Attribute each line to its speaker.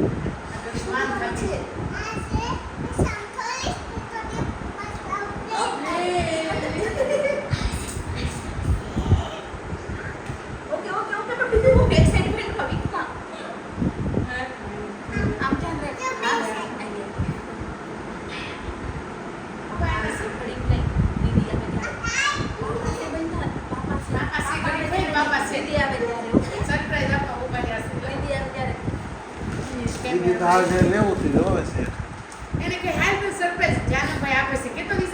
Speaker 1: શ્વાન ખાતી
Speaker 2: દીદી તો હાલ લેવું થી હવે છે
Speaker 1: એને કે હાલ તો સરપ્રાઈઝ જાનુ ભાઈ આપે છે કેટલો દિવસ